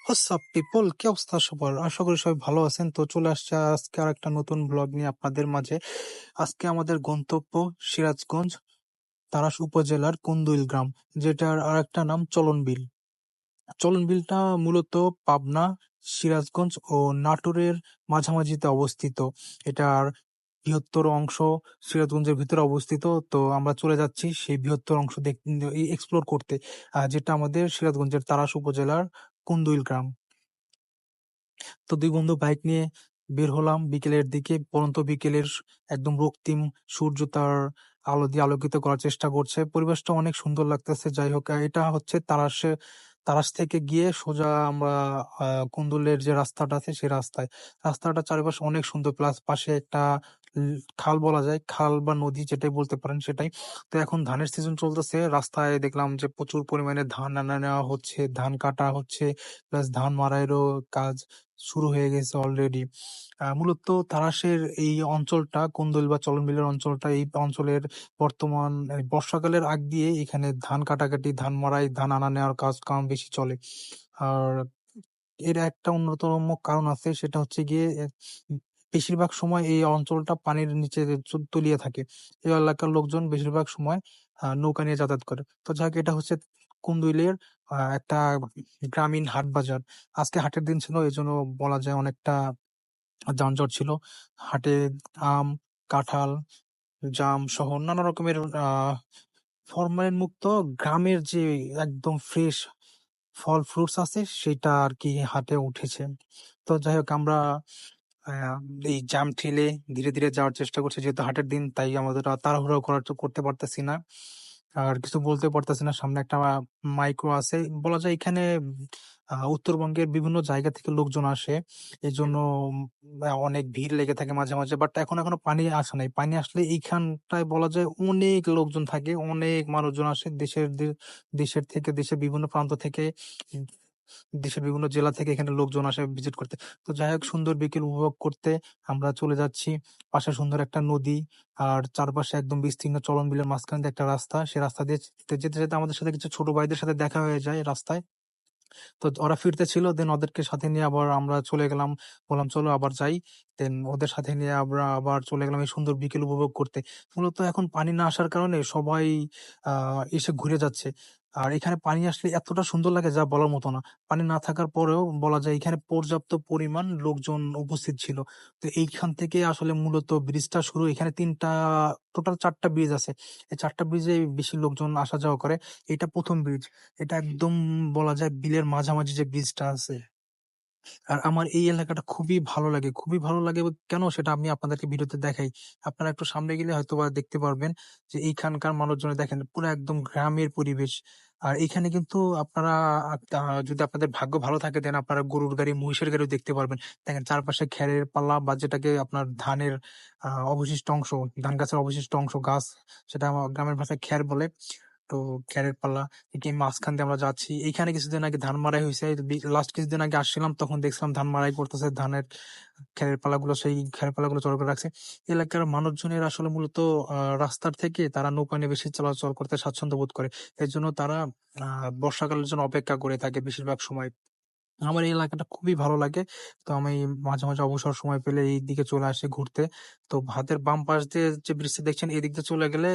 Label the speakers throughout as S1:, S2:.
S1: WhatsApp people, কি অবস্থা সবার? আশা করি সবাই ভালো আছেন। তো চলে আসছে আজকে আর একটা নতুন ব্লগ নিয়ে আপনাদের মাঝে। আজকে আমাদের গন্তব্য সিরাজগঞ্জ, তারাস উপজেলার কুন্দুইল গ্রাম, যেটার আর একটা নাম চলনবিল। চলনবিলটা মূলত পাবনা, সিরাজগঞ্জ ও নাটোরের মাঝামাঝিতে অবস্থিত। এটার বৃহত্তর অংশ সিরাজগঞ্জের ভিতরে অবস্থিত। তো আমরা চলে যাচ্ছি সেই বৃহত্তর অংশ এক্সপ্লোর করতে, যেটা আমাদের সিরাজগঞ্জের তারাস উপজেলার কুন্দুইল গ্রাম। তো দুই বন্ধু বাইক নিয়ে বের হলাম বিকেলের দিকে। পরন্ত বিকেলের একদম রক্তিম সূর্য তার আলো দিয়ে আলোকিত করার চেষ্টা করছে। পরিবেশটা অনেক সুন্দর লাগতেছে। যাই হোক, এটা হচ্ছে তারাস থেকে গিয়ে সোজা আমরা কুন্দুলের যে রাস্তাটা আছে সেই রাস্তাটা চারিপাশে অনেক সুন্দর, প্লাস পাশে একটা খাল বলা যায়, খাল বা নদী যেটাই বলতে পারেন সেটাই। তো এখন ধানের সিজন চলতেছে, রাস্তায় দেখলাম যে প্রচুর পরিমাণে ধান আনা নেওয়া হচ্ছে, ধান কাটা হচ্ছে, প্লাস ধান মাড়াইয়েরও কাজ শুরু হয়ে গেছে অলরেডি। মূলত তারাশের এই অঞ্চলটা, কোন্দল বা চলনবিলের অঞ্চলটা, এই অঞ্চলের বর্তমান বর্ষাকালের আগ দিয়ে এখানে ধান কাটাকাটি, ধান মাড়াই, ধান আনা নেওয়ার কাজ কাম বেশি চলে। আর এর একটা অন্যতম কারণ আছে, সেটা হচ্ছে গিয়ে বেশিরভাগ সময় এই অঞ্চলটা পানির নিচে তলিয়ে থাকে। এই এলাকার লোকজন বেশিরভাগ সময় নৌকা নিয়ে যাতায়াত করে। তো যাই হোক, এটা হচ্ছে কুন্দুইলের একটা গ্রামীণ হাট বাজার। আজকে হাটের দিন ছিল, এই জন্য বলা যায় অনেকটা যানজট ছিল। হাটে আম, কাঁঠাল, জাম সহ নানা রকমের ফরমালিন মুক্ত গ্রামের যে একদম ফ্রেশ ফল ফ্রুটস আছে সেটা আর কি হাটে উঠেছে। তো যাই হোক, আমরা আহ, এই জ্যাম ঠেলে ধীরে ধীরে যাওয়ার চেষ্টা করছি, যেহেতু হাটের দিন তাই আমাদের আর তাড়াহুড়ো করতে পারতেছি না, আর কিছু বলতে পারতেছি না। সামনে একটা মাইক্রো আছে, বলা যায় এখানে উত্তরবঙ্গের বিভিন্ন জায়গা থেকে লোকজন আসে, এই জন্য অনেক ভিড় লেগে থাকে মাঝে মাঝে। বাট এখনো পানি আসে নাই। পানি আসলে এইখানটায় বলা যায় অনেক লোকজন থাকে, অনেক মানুষজন আসে দেশের থেকে, দেশের বিভিন্ন প্রান্ত থেকে, উম, দেশের বিভিন্ন জেলা থেকে এখানে লোকজন আসে ভিজিট করতে। তো যাই হোক, সুন্দর বিকেল উপভোগ করতে আমরা চলে যাচ্ছি। পাশে সুন্দর একটা নদী, আর চারপাশে একদম বিস্তীর্ণ চলন বিলের মাঝখানে দিয়ে একটা রাস্তা। সেই রাস্তা দিয়ে যেতে যেতে আমাদের সাথে কিছু ছোট ভাইদের সাথে দেখা হয়ে যায় রাস্তায়। তো ওরা ফিরতে ছিল, দেন ওদেরকে সাথে নিয়ে আবার আমরা চলে গেলাম। বললাম চলো আবার যাই। দেন ওদের সাথে নিয়ে আমরা আবার চলে গেলাম এই সুন্দর বিকেল উপভোগ করতে। মূলত এখন পানি না আসার কারণে সবাই এসে ঘুরে যাচ্ছে। আর এখানে পানি আসলে এতটা সুন্দর লাগে যা বলার মতো না। পানি না থাকার পরেও বলা যায় এখানে পর্যাপ্ত পরিমাণ লোকজন উপস্থিত ছিল। তো এইখান থেকে আসলে মূলত ব্রিজটা শুরু। এখানে টোটাল চারটা ব্রিজ আছে। এই চারটা ব্রিজে বেশি লোকজন আসা যাওয়া করে। এটা প্রথম ব্রিজ। এটা একদম বলা যায় বিলের মাঝামাঝি যে ব্রিজটা আছে। আর আমার এই এলাকাটা খুবই ভালো লাগে, খুবই ভালো লাগে। কেন সেটা আমি আপনাদেরকে ভিডিওতে দেখাই। আপনারা একটু সামনে গেলে হয়তো বা দেখতে পারবেন যে এইখানকার মানুষজন দেখেন পুরো একদম গ্রামের পরিবেশ। আর এখানে কিন্তু আপনারা যদি আপনাদের ভাগ্য ভালো থাকে, দেন আপনারা গরুর গাড়ি, মহিষের গাড়িও দেখতে পারবেন। দেখেন চারপাশে খ্যারের পালা, বা যেটাকে আপনার ধানের অবশিষ্ট অংশ, ধান গাছের অবশিষ্ট অংশ, গাছ, সেটা আমার গ্রামের ভাষায় খ্যার বলে। তো খ্যারের পাল্লা, এই মাঝখান দিয়ে আমরা যাচ্ছি। এইখানে কিছুদিন আগে ধান মাড়াই হয়েছে। লাস্ট কিছুদিন আগে আসছিলাম, তখন দেখছিলাম ধান মাড়াই করতেছে, ধানের খ্যারের পালাগুলো, সেই খ্যারের পালাগুলো জড়ো করে রাখছে। এলাকার মানুষজনের আসলে মূলত রাস্তার থেকে তারা নৌকা নিয়ে বেশি চলাচল করতে স্বাচ্ছন্দ্য বোধ করে। এর জন্য তারা বর্ষাকালের জন্য অপেক্ষা করে থাকে বেশিরভাগ সময়। আমার এই এলাকাটা খুবই ভালো লাগে। তো আমি মাঝে মাঝে অবসর সময় পেলে এই দিকে চলে আসি ঘুরতে। তো ভাতের বাম পাশ দিয়ে যে ব্রিজটা দেখছেন, এই দিক দিয়ে চলে গেলে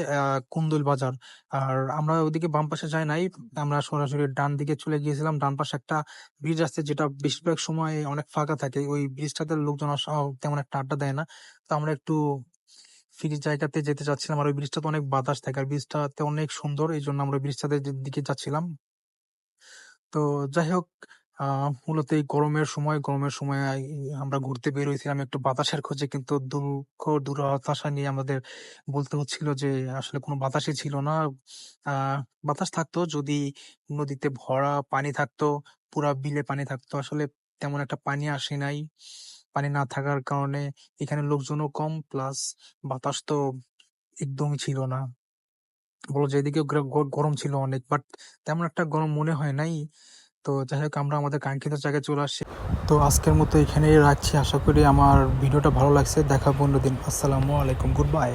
S1: কুন্দুল বাজার। আর আমরা ওইদিকে বাম পাশে যাই নাই, আমরা সরাসরি ডান দিকে চলে গিয়েছিলাম। ডান পাশে একটা ব্রিজ আছে যেটা বেশিরভাগ সময় অনেক ফাঁকা থাকে, ওই ব্রিজটাতে লোকজন আসা তেমন একটা আড্ডা দেয় না। তো আমরা একটু ফ্রি জায়গাতে যেতে চাচ্ছিলাম, আর ওই ব্রিজটাতে অনেক বাতাস থাকে, আর ব্রিজটাতে অনেক সুন্দর, এই জন্য আমরা ব্রিজটাতে দিকে যাচ্ছিলাম। তো যাই হোক, মূলত এই গরমের সময় আমরা ঘুরতে বের হয়েছিলাম একটু বাতাসের খোঁজে, কিন্তু দুঃখ দুরবস্থা নিয়ে আমাদের বলতে হচ্ছিল যে আসলে কোনো বাতাসই ছিল না। বাতাস থাকতো যদি নদীতে ভরা পানি থাকতো, পুরা বিলে পানি থাকতো। আসলে তেমন একটা পানি আসে নাই। পানি না থাকার কারণে এখানে লোকজনও কম, প্লাস বাতাস তো একদমই ছিল না। বলো যে এদিকে গরম ছিল অনেক, বাট তেমন একটা গরম মনে হয় নাই। তো যাই হোক, আমরা আমাদের কাঙ্ক্ষিত জায়গায় চলে আসছি। তো আজকের মতো এখানেই রাখছি। আশা করি আমার ভিডিওটা ভালো লাগছে। দেখা অন্যদিন। আসসালামু আলাইকুম, গুড বাই।